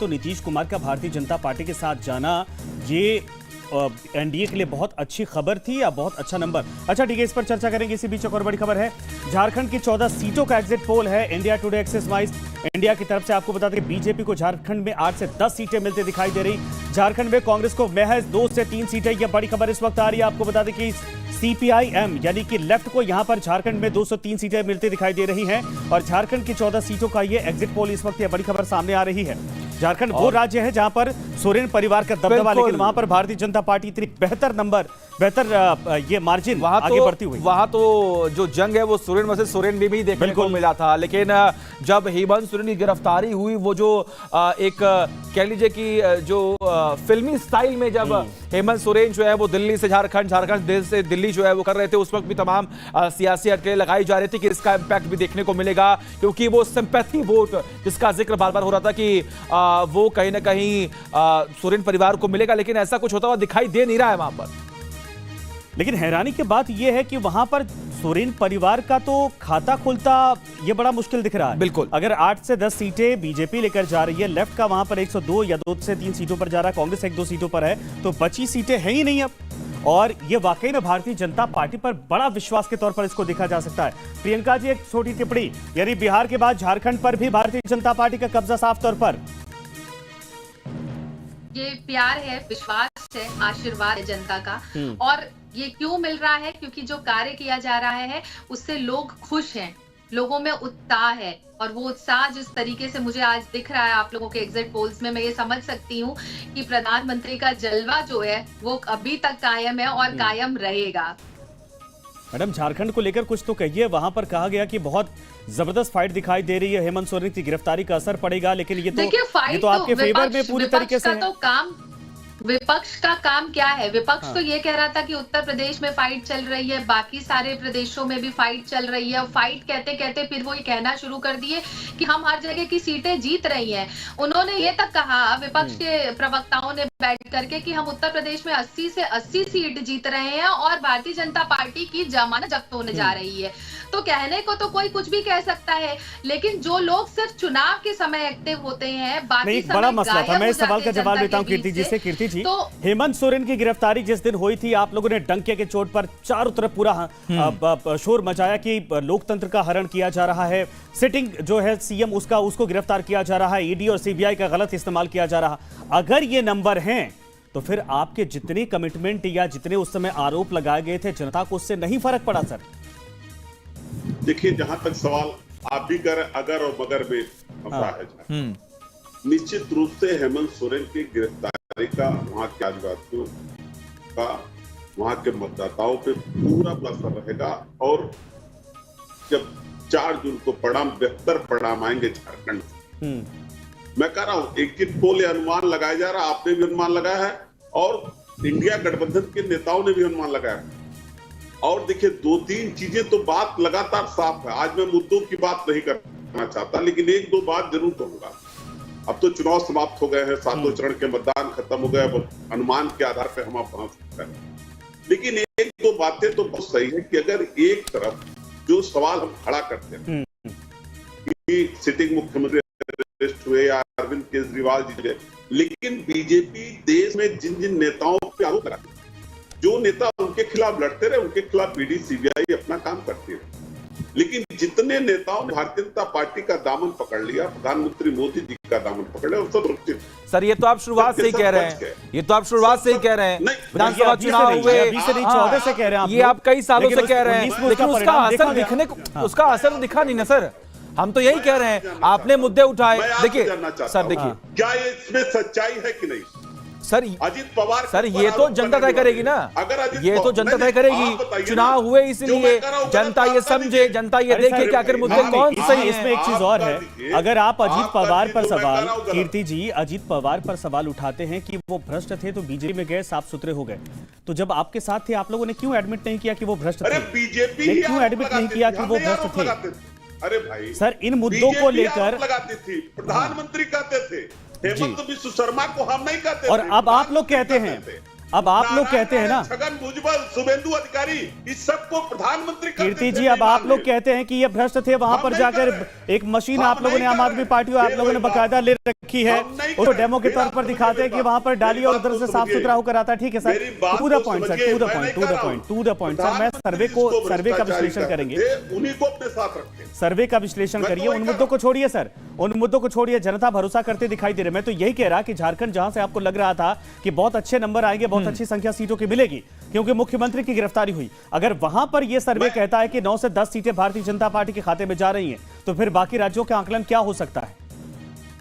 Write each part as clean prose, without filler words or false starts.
तो नीतीश कुमार का भारतीय जनता पार्टी के साथ जाना ये एनडीए के लिए बहुत अच्छी खबर थी या बहुत अच्छा नंबर? अच्छा ठीक है, इस पर चर्चा करेंगे। इसी बीच एक और बड़ी खबर है, झारखंड की 14 सीटों का एग्जिट पोल है India Today Axis wise. India की तरफ से आपको बता दें बीजेपी को झारखंड में 8 से 10 सीटें मिलती दिखाई दे रही। झारखंड में कांग्रेस को महज 2 से 3 सीटें, यह बड़ी खबर इस वक्त आ रही है। आपको बता दें कि सीपीआईएम यानी कि लेफ्ट को यहां पर झारखंड में 203 सीटें मिलती दिखाई दे रही हैं और झारखंड की 14 सीटों का ये एग्जिट पोल इस वक्त, यह बड़ी खबर सामने आ रही है। झारखंड वो राज्य है जहां पर सोरेन परिवार का दबदबा, लेकिन वहां पर भारतीय जनता पार्टी इतनी बेहतर ये मार्जिन आगे बढ़ती हुई। वहां तो जो जंग है वो सोरेन वर्सेस सोरेन में भी देखने को मिला था, लेकिन जब हेमंत सोरेन की गिरफ्तारी हुई, वो जो एक कह लीजिए कि जो फिल्मी स्टाइल में जब हेमंत सोरेन जो है वो दिल्ली से झारखंड, झारखंड से दिल्ली जो है वो कर रहे थे, उस वक्त भी तमाम सियासी अटकलें लगाई जा रही थी कि इसका इंपैक्ट भी देखने को मिलेगा, क्योंकि वो सिंपैथी वोट जिसका जिक्र बार बार हो रहा था कि वो कहीं ना कहीं सोरेन परिवार को मिलेगा, लेकिन ऐसा कुछ होता हुआ दिखाई दे नहीं रहा है वहां पर। लेकिन हैरानी की बात यह है कि वहां पर सोरेन परिवार का तो खाता खुलता यह बड़ा मुश्किल दिख रहा है। बिल्कुल, अगर 8 से 10 सीटें बीजेपी लेकर जा रही है, लेफ्ट का वहां पर 102 या 2 से 3 सीटों पर जा रहा है, कांग्रेस 1-2 सीटों पर है, तो 25 सीटें हैं ही नहीं अब। और ये वाकई में भारतीय जनता पार्टी पर बड़ा विश्वास के तौर पर इसको देखा जा सकता है। प्रियंका जी, एक छोटी टिप्पणी, यानी बिहार के बाद झारखंड पर भी भारतीय जनता पार्टी का कब्जा साफ तौर पर। ये प्यार है, विश्वास है, आशीर्वाद है जनता का। और ये क्यों मिल रहा है? क्योंकि जो कार्य किया जा रहा है उससे लोग खुश हैं, लोगों में उत्साह है, और वो उत्साह जिस तरीके से मुझे आज दिख रहा है आप लोगों के एग्जिट पोल्स में, मैं ये समझ सकती हूँ कि प्रधानमंत्री का जलवा जो है वो अभी तक कायम है और कायम रहेगा। मैडम, झारखंड को लेकर कुछ तो कहिए। वहां पर कहा गया कि बहुत जबरदस्त फाइट दिखाई दे रही है, हेमंत सोरेन की गिरफ्तारी का असर पड़ेगा, लेकिन ये तो आपके फेवर में पूरी तरीके से है। विपक्ष का काम क्या है? विपक्ष तो ये कह रहा था कि उत्तर प्रदेश में फाइट चल रही है, बाकी सारे प्रदेशों में भी फाइट चल रही है, और फाइट कहते कहते फिर वो ये कहना शुरू कर दिए कि हम हर जगह की सीटें जीत रही हैं। उन्होंने ये तक कहा, विपक्ष के प्रवक्ताओं ने बैठ करके, कि हम उत्तर प्रदेश में 80 से 80 सीट जीत रहे हैं और भारतीय जनता पार्टी की जमानत जब्त होने जा रही है। तो कहने को तो कोई कुछ भी कह सकता है, लेकिन जो लोग सिर्फ चुनाव के समय एक्टिव होते हैं, बाकी समय बड़ा मसला था। मैं इस सवाल का जवाब देता हूं कीर्ति जी से। कीर्ति जी, तो हेमंत सोरेन की गिरफ्तारी जिस दिन हुई थी, आप लोगों ने डंके के चोट पर चारों तरफ पूरा शोर मचाया कि लोकतंत्र का हरण किया जा रहा है, सिटिंग जो है सीएम उसको गिरफ्तार किया जा रहा है, ईडी और सीबीआई का गलत इस्तेमाल किया जा रहा। अगर ये नंबर हैं तो फिर आपके जितने कमिटमेंट या जितने उस समय आरोप लगाए गए थे, जनता को उससे नहीं फर्क पड़ा सर? देखिए, जहां तक सवाल आप भी कर अगर और मगर में फंसा है, निश्चित रूप से हेमंत सोरेन की गिरफ्तारी का वहां के आदिवासियों का, वहां के मतदाताओं पे पूरा असर रहेगा। और जब 4 जून को बेहतर परिणाम आएंगे झारखंड से, मैं कह रहा हूं एग्जिट पोल अनुमान लगाया जा रहा है, आपने भी अनुमान लगाया है और इंडिया गठबंधन के नेताओं ने भी अनुमान लगाया है। और देखिए, 2-3 चीजें तो बात लगातार साफ है। आज मैं मुद्दों की बात नहीं करना चाहता, लेकिन 1-2 बात जरूर कहूंगा। अब तो चुनाव समाप्त हो गए हैं, 7 चरण के मतदान खत्म हो गए, अब अनुमान के आधार पर हम आप बना सकते हैं। लेकिन 1-2 बातें तो बहुत सही है कि अगर एक तरफ जो सवाल हम खड़ा करते हैं कि सिटिंग मुख्यमंत्री अरेस्ट हुए या अरविंद केजरीवाल जी गए, लेकिन बीजेपी देश में जिन जिन नेताओं पे आरोप लगाती है, जो नेता उनके खिलाफ लड़ते रहे, उनके खिलाफ ईडी सीबीआई अपना काम करती है। लेकिन जितने नेताओं ने भारतीय जनता पार्टी का दामन पकड़ लिया, प्रधानमंत्री मोदी जी का दामन पकड़ लिया, सब सुरक्षित। सर, ये तो आप शुरुआत से ही कह रहे हैं, ये तो आप शुरुआत से ही कह रहे हैं। विधानसभा चुनाव हुए, 14 से कह रहे हैं, ये आप कई सालों से कह रहे हैं, लेकिन उसका असर दिखा नहीं ना सर। हम तो यही कह रहे हैं, आपने मुद्दे उठाए। देखिए सर, देखिए क्या इसमें सच्चाई है कि नहीं सर? अजित पवार सर, ये तो जनता तय करेगी ना, ये तो जनता तय करेगी। चुनाव हुए इसलिए जनता ये समझे, जनता ये देखे कि आखिर मुद्दे कौन सही है। इसमें एक चीज और है, अगर आप अजीत पवार पर सवाल, कीर्ति जी, अजीत पवार पर सवाल उठाते हैं कि वो भ्रष्ट थे तो बीजेपी में गए, साफ सुथरे हो गए, तो जब आपके साथ थे आप लोगों ने क्यों एडमिट नहीं किया कि वो भ्रष्ट थे? बीजेपी क्यों एडमिट नहीं किया कि वो भ्रष्ट थे? अरे भाई सर, इन मुद्दों को लेकर लगाती थी, प्रधानमंत्री कहते थे, हेमंत बिस्व शर्मा को हम नहीं कहते। और अब आप लोग कहते हैं, अब आप लोग कहते हैं ना, छगन भुजबल, शुभेंदु अधिकारी, इस सबको प्रधानमंत्री करते कीर्ति थे, जी, अब नहीं आप लोग माने। कहते हैं कि ये भ्रष्ट थे, वहां हम पर नहीं जाकर कर रहे। एक मशीन हम आप लोगों ने, नहीं आम कर आदमी रहे। पार्टी और आप लोगों ने ये वही बकायदा ले रखी है, हम नहीं उसको कर डेमो के रहे। तौर मेरी पर बात दिखाते हैं समझिए, कि वहां पर डालिए और मेरी उधर बात से तो साफ समझिए। सुथरा होकर आता है। ठीक है सर, मेरी बात टू द तो पॉइंट सर, समझिए, टू द मैं पॉइंट, नहीं टू कह द रहा पॉइंट, हूं। टू द पॉइंट सर, मैं सर्वे का विश्लेषण करेंगे, उन्हीं को अपने साथ रखें। सर्वे का विश्लेषण मैं तो करिए। वही उन कर मुद्दों को छोड़िए सर, उन मुद्दों को छोड़िए, जनता भरोसा करते दिखाई दे रही है। मैं तो यही कह रहा कि झारखंड जहां से आपको लग रहा था कि बहुत अच्छे नंबर आएंगे, बहुत अच्छी संख्या सीटों की मिलेगी क्योंकि मुख्यमंत्री की गिरफ्तारी हुई, अगर वहां पर यह सर्वे कहता है कि 9 से 10 सीटें भारतीय जनता पार्टी के खाते में जा रही हैं, तो फिर बाकी राज्यों के आंकलन क्या हो सकता है?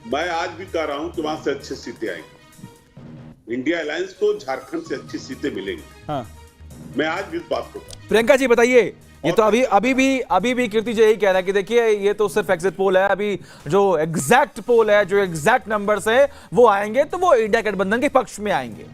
मैं आज भी कह रहा हूं कि वहां से अच्छी सीटें आएंगी। इंडिया अलायंस को झारखंड से अच्छी सीटें मिलेंगी। हाँ, मैं आज भी इस बात को कहता हूं। प्रियंका जी बताइए, ये तो अभी भी कीर्ति जी यही कह रहा है कि देखिए ये तो सिर्फ एग्जिट पोल है, अभी जो एग्जैक्ट पोल है, जो एग्जैक्ट नंबर्स है वो आएंगे तो वो इंडिया गठबंधन के पक्ष में आएंगे।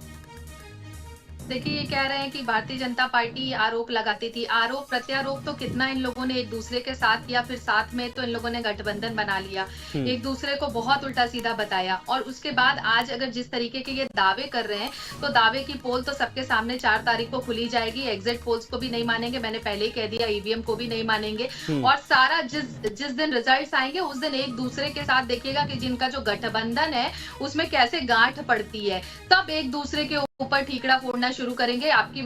देखिए, ये कह रहे हैं कि भारतीय जनता पार्टी आरोप लगाती थी। आरोप प्रत्यारोप तो कितना इन लोगों ने एक दूसरे के साथ किया, फिर साथ में तो इन लोगों ने गठबंधन बना लिया, एक दूसरे को बहुत उल्टा सीधा बताया। और उसके बाद आज अगर जिस तरीके के ये दावे कर रहे हैं, तो दावे की पोल तो सबके सामने 4 तारीख को खुली जाएगी। एग्जिट पोल्स को भी नहीं मानेंगे, मैंने पहले ही कह दिया, ईवीएम को भी नहीं मानेंगे। और सारा जिस दिन रिजल्ट आएंगे उस दिन एक दूसरे के साथ देखिएगा कि जिनका जो गठबंधन है उसमें कैसे गांठ पड़ती है, तब एक दूसरे के ऊपर ठीकरा फोड़ना शुरू करेंगे, आपकी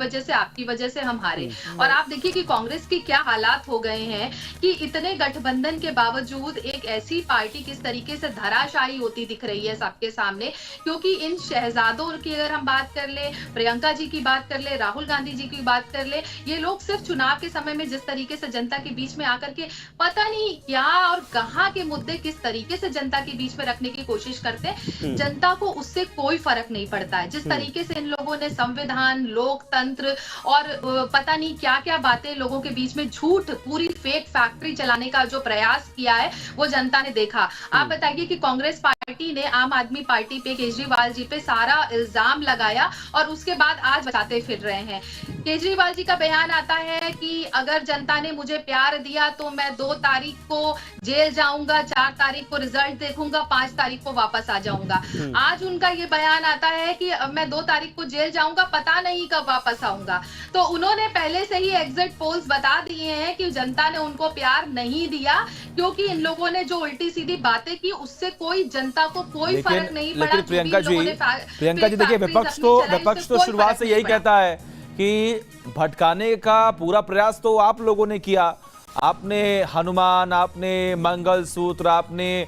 वजह से हम हारे। और आप देखिए कि कांग्रेस की क्या हालात हो गए हैं कि इतने गठबंधन के बावजूद एक ऐसी पार्टी किस तरीके से धराशायी होती दिख रही है सबके सामने। क्योंकि इन शहजादों की अगर हम बात कर ले, प्रियंका जी की बात कर ले, राहुल गांधी जी की बात कर ले, ये लोग सिर्फ चुनाव के समय में जिस तरीके से जनता के बीच में आकर के पता नहीं क्या और कहां के मुद्दे किस तरीके से जनता के बीच में रखने की कोशिश करते हैं, जनता को उससे कोई फर्क नहीं पड़ता है। जिस तरीके से इन लोगों ने संविधान, लोकतंत्र और पता नहीं क्या क्या बातें लोगों के बीच में झूठ, पूरी फेक फैक्ट्री चलाने का जो प्रयास किया है वो जनता ने देखा। आप बताइए कि कांग्रेस पार्टी ने आम आदमी पार्टी पे, केजरीवाल जी पे सारा इल्जाम लगाया और उसके बाद आज बचाते फिर रहे हैं। केजरीवाल जी का बयान आता है कि अगर जनता ने मुझे प्यार दिया तो मैं 2 तारीख को जेल जाऊंगा, 4 तारीख को रिजल्ट देखूंगा, 5 तारीख को वापस आ जाऊंगा। आज उनका ये बयान आता है कि मैं 2 तारीख को जेल जाऊंगा, पता नहीं कब वापस आऊंगा। तो उन्होंने पहले से ही एग्जिट पोल्स बता दिए हैं कि जनता ने उनको प्यार नहीं दिया, क्योंकि इन लोगों ने जो उल्टी सीधी बातें की उससे कोई जनता को कोई फर्क नहीं पड़ा। लेकिन प्रियंका जी देखिए, विपक्ष तो शुरुआत से यही कहता है कि भटकाने का पूरा प्रयास तो आप लोगों ने किया। आपने हनुमान, आपने मंगलसूत्र, आपने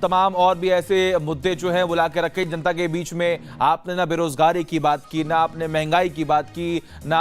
तमाम और भी ऐसे मुद्दे जो हैं बुला के रखे जनता के बीच में। आपने ना बेरोजगारी की बात की, ना आपने महंगाई की बात की, ना